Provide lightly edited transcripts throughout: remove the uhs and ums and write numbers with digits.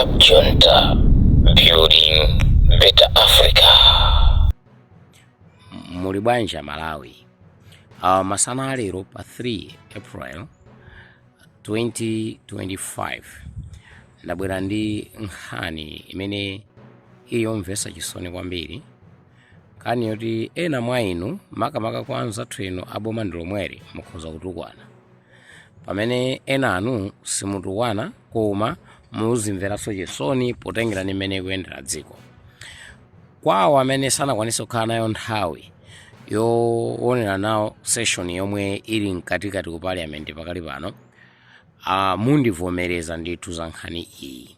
Junta, building better Africa. Mulibanja Malawi. Masana lero pa 3 April 2025. Ndabwera ndi nkhani imene iyomvetsa chisoni kwambiri. Kani yoti ena mwa inu makamaka kwa anzathu inu aboma ndi lomweri mukhoza kutukwana. Pamene ena anu simutukwana koma muzimveranso chisoni potengera ndi mmene kuyendera dziko. Kwawo amene sanakwanise kukhala nayo nthawi yoonera nawo session yomwe ili mkatikati ku Parliament pakali pano, mundivomereza ndithu za nkhani iyi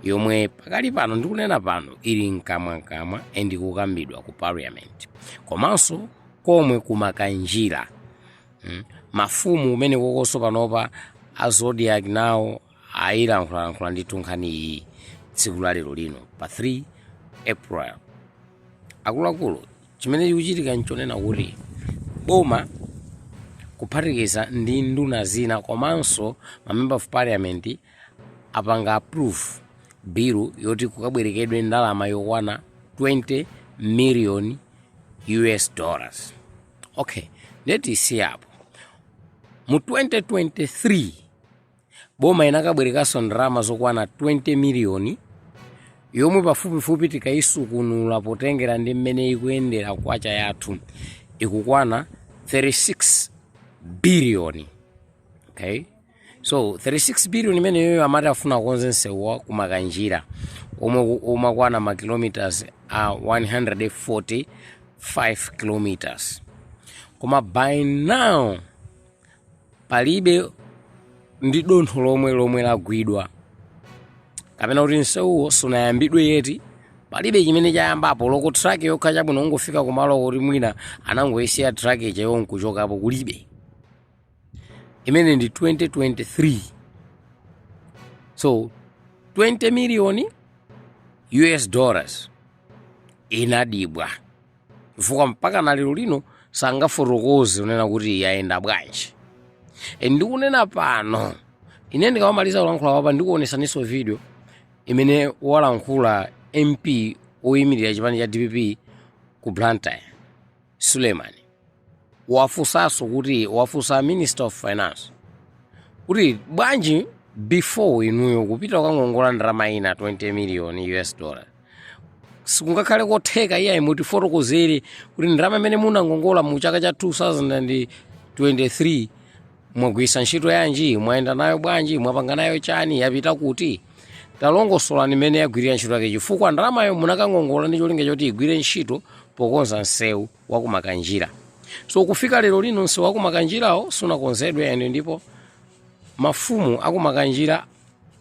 yomwe pakali pano ndikunena pano ili mkamwa endi kukambidwa ku Parliament, komanso komwe kumakanjira mafumu umene kokonso panopa azodiac nawo ayilankhula ndithu nkhani iyi tsiku la lero lino pa 3 April. Akuluakulu chimene chikuchitika nchonena kuti boma kuphatikiza ndi nduna zina komanso ma member of parliament apanga approve bill yoti kukabwerekedwe ndalama yokwana 20 million US dollars. Okay, leti siyapo. Mu 2023 boma inakabwerekaso ndalama zokwana 20 million yomwe pafupifupi tikayisukunula potengera ndi mmene ikuyendera kwacha yathu ikukwana 36 billion. Okay, so 36 billion imene yoyo amati afuna kukonza nsewu kumakanjira omwe umakwana ma kilometers 145 kilometers. Koma by now palibe ndi dontho lomwe lagwidwa kapena kuti nsewuwo sunayambidwe yeti. Palibe chimene chayambapo loko track yokha chabwino ungofika kumalo kuti mwina anangoyisiya track icho nkuchokapo kulibe. Imene ndi 2023. So 20 million US dollars inadibwa chifukwa mpaka na lero lino sangafotokoze unena kuti yayenda bwanji. Ndikunena pano ine ndikamaliza kulankhula papa ndikuonesaniso video imene walankhula MP oyimirira chipani cha DPP ku Blantyre Suleman wafusaso kuti wafusa Minister of Finance kuti bwanji before inuyo kupita kukangongola ndalama ina 20 million US dollar sikungakhale kotheka iye muti fotokozere kuti ndalama imene munangongola mu chaka cha 2023 mwagwisa ntchito yanji, mwayenda nayo bwanji, mwapanga nayo chani, yapita kuti. Talongosola nimene yagwirira ntchito yake chifukwa ndalamayo munakangongola ndi cholinga choti igwire ntchito pokonza nsewu wakumakanjira. So kufika lero lino nsewu wakumakanjirawo sunakonzedwe ende ndipo mafumu akumakanjira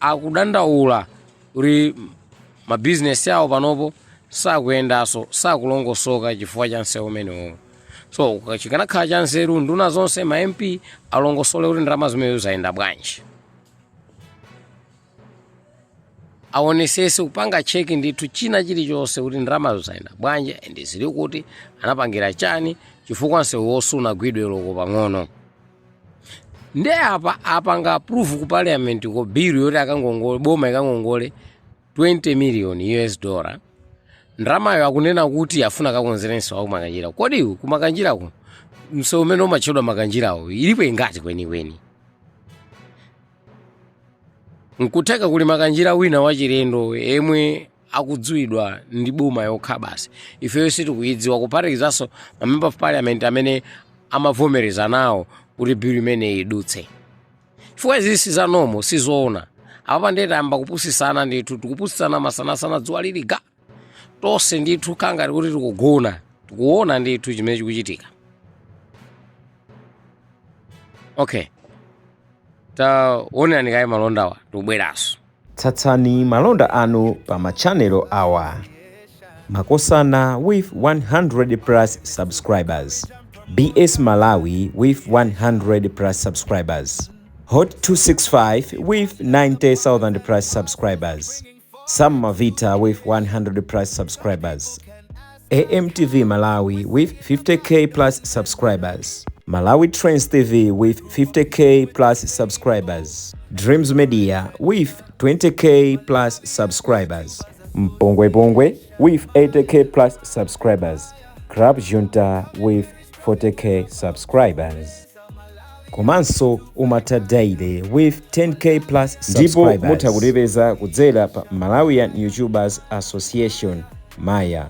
akudandaula kuti mabizinesi yawo panopo sakuyendaso sakulongosoka chifukwa cha nsewu umenewo. So chikanakhala cha nzeru nduna zonse ma MP alongosole kuti ndalama zimenezo zayenda bwanji. Aonesese kupanga cheki ndithu china chilichonse kuti ndalama zayenda bwanji ende zili kuti anapangira chani chifukwa nsewu sunagwidwe loko pang'ono. Nde apa apanga approve ku Parliament ko bill yoti akangongole boma ikangongole 20 million US dollar. Ndalamayo akunena kuti afuna kakonzerenso wa kumakanjira. Kodi kumakanjirako msewu umene umatchedwa makanjirawo ilipo ingati kwenikweni? Nkutheka kuli makanjira wina wachilendo emwe akudziwidwa ndi boma yokha basi. Ifeyo sitikuyidziwa kuphatikizaso ma member of parliament amene amavomereza nawo kuti bill imene idutse. Chifukwa izi za nomo sizoona. Apa ndeta amba kupusisana ndithu tikupusisana masana dzuwa lili ga. Tose ndithu kangati kuti tikugona tikuona ndithu chimene chikuchitika. Okay, taonani kaye malondawa tubweraso. Tsatsani malonda anu pa machanelo awa. Makosana with 100 plus subscribers. BS Malawi with 100 plus subscribers. Hot 265 with 90,000 plus subscribers. Sam Mavita with 100 plus subscribers. AMTV Malawi with 50k plus subscribers. Malawi Trends TV with 50k plus subscribers. Dreams Media with 20k plus subscribers. Mpongwe Bongwe with 80k plus subscribers. Crab Junta with 40k subscribers. Komanso Umata Daily with 10k plus subscribers. Ndipo mutakulipeza kudzera pa Malawian YouTubers Association Maya.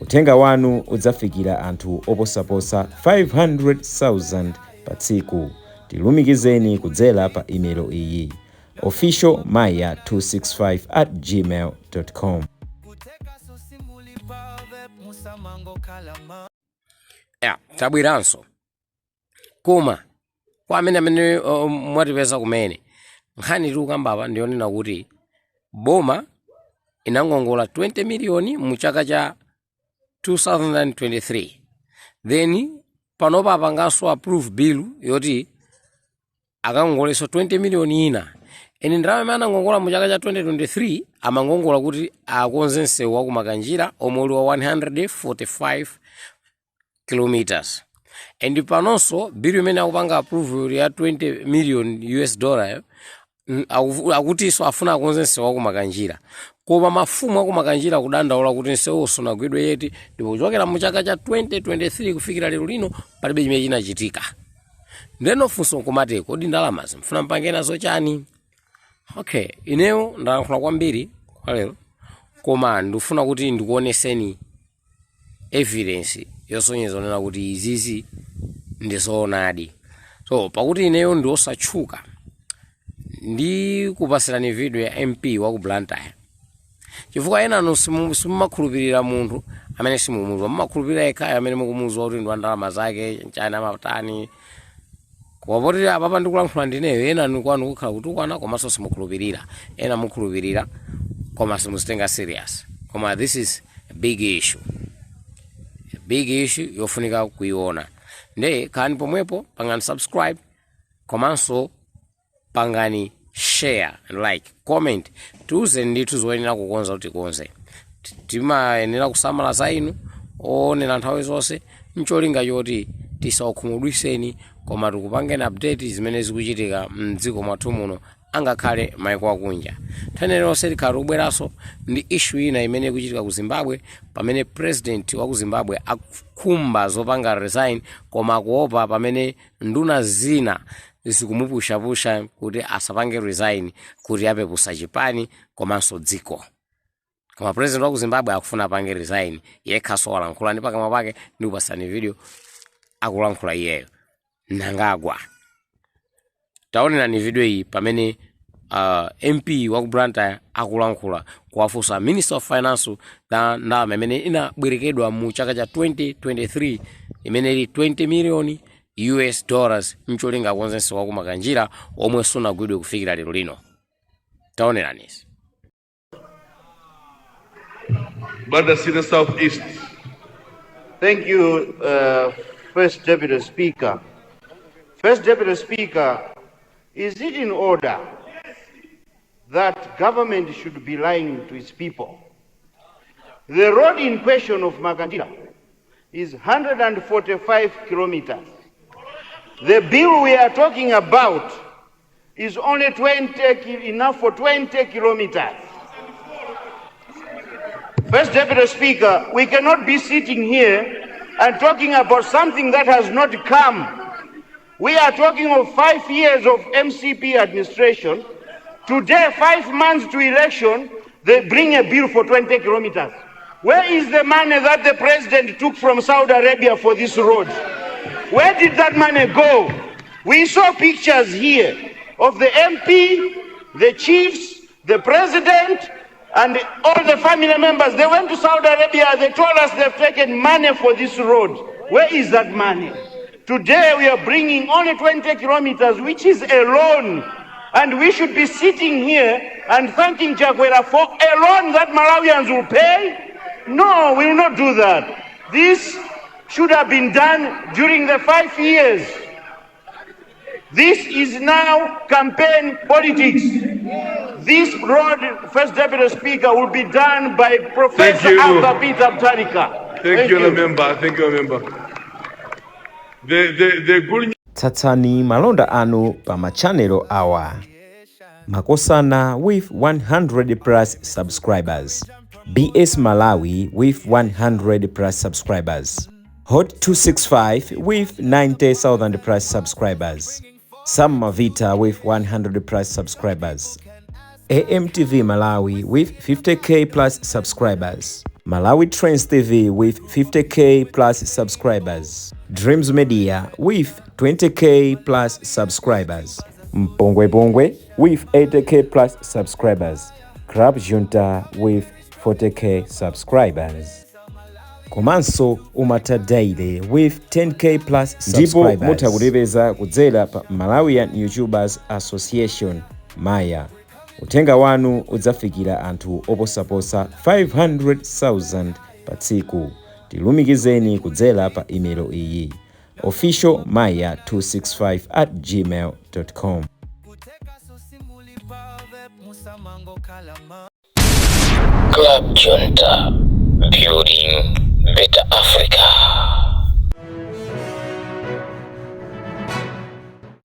Utenga wanu udzafikira anthu oposaposa 500,000 pa tsiku. Tilumikizeni kudzera pa email iyi officialmaya265@gmail.com. Tabwiranso koma kwa amene mwatipeza kumene nkhani tikukambapa ndionena kuti boma inangongola 20 miliyoni mu chaka cha 2023 then panopa apanganso approve bill yoti akangongoleso 20 miliyoni ina eni ndalama imene anangongola mu chaka cha 2023 amangongola kuti akonze msewu wa kumakanjira omwe uli wa 145 kilometers. And panonso bill imene akupanga approve ya 20 million US dollar akutiso afuna akonze msewu wa kumakanjira. Koma mafumu akumakanjira kudandaula kuti msewu sunagwidwe yeti ndipo kuchokera mu chaka cha 2023 kufikira lero lino palibe chimene chinachitika. Ndeno funso kumate kodi ndalama mfuna mpange nazo chani? Okay, ineyo ndalankhula kwambiri kwa lero koma ndifuna kuti ndikuoneseni evidence yosonyeza onena kuti izizi ndizoonadi. So pakuti ineyo ndiosatchuka ndi kupasirani video ya MP wa ku Blantyre. Chifukwa ena simumakhulupirira munthu amene simumudziwa, mumakhulupirira yekhayo amene mukumudziwa kuti ndi ndalama zake chana mapatani. Kwapoti apapa ndikulankhula ndineyo ena ndikwanu kukhala kuti ukwana komanso simukhulupirira, ena mukhulupirira koma simuzitenga serious. Koma this is a big issue. A big issue yofunika kuiona. Nde kani pomwepo pangani subscribe komanso pangani share and like comment tuze nditu zoyenera kukonza kuti konze timayenera kusamala za inu onena nthawi zonse ncholinga choti tisawakhumudwiseni koma tikupangeni update zimene zikuchitika mdziko mwathu muno angakhale maiko akunja. Thanere lonse likhala kubweranso ndi issue ina imene ikuchitika ku Zimbabwe pamene president wa ku Zimbabwe akukhumba zopanga resign koma akuopa pamene nduna zina zikumupusha kuti asapange resign kuti apepusa chipani komanso dziko. Koma president wa ku Zimbabwe akufuna apange resign yekhaso walankhula ndi pakamwa pake ndikupasani video akulankhula iyeyo nangagwa. Taonera ni video iyi pamene MP wa ku Blantyre akulankhula kuwafunsa Minister of Finance ndalama imene inabwerekedwa mu chaka cha 2023 imene ili 20 miliyoni US dollars mcholinga kukonza msewu wa kumakanjira omwe sunagwidwe kufikira lero lino. Taoneranizi. Bada Senior Southeast. Thank you, First Deputy Speaker. First Deputy Speaker, is it in order that government should be lying to its people? The road in question of Makanjira is 145 kilometers. The bill we are talking about is only enough for 20 kilometers. First Deputy Speaker, we cannot be sitting here and talking about something that has not come. We are talking of 5 years of MCP administration. Today, 5 months to election, they bring a bill for 20 kilometers. Where is the money that the president took from Saudi Arabia for this road? Where did that money go? We saw pictures here of the MP, the chiefs, the president, and all the family members. They went to Saudi Arabia. They told us they've taken money for this road. Where is that money? Today we are bringing only 20 kilometers, which is a loan. And we should be sitting here and thanking Chakwera for a loan that Malawians will pay. No, we will not do that. This should have been done during the 5 years. This is now campaign politics. This road, First Deputy Speaker, will be done by Professor Alba Peter Mtarika. Thank you, member. Thank you, member. The good Tsatsani malonda anu pa machanelo awa. Makosana with 100 plus subscribers. BS Malawi with 100 plus subscribers. Hot 265 with 90,000 plus subscribers. Sam Mavita with 100 plus subscribers. AMTV Malawi with 50k plus subscribers. Malawi Trends TV with 50k plus subscribers. Dreams Media with 20k plus subscribers. Mpongwe with 80k plus subscribers. Club Junta with 40k subscribers. Komanso Umata Daily with 10k plus subscribers. Ndipo mutakulipeza kudzera pa Malawian YouTubers Association Maya. Utenga wanu udzafikira anthu oposaposa 500,000 pa tsiku. Tilumikizeni kudzera pa email iyi officialmaya265@gmail.com. Club Junta, building better Africa.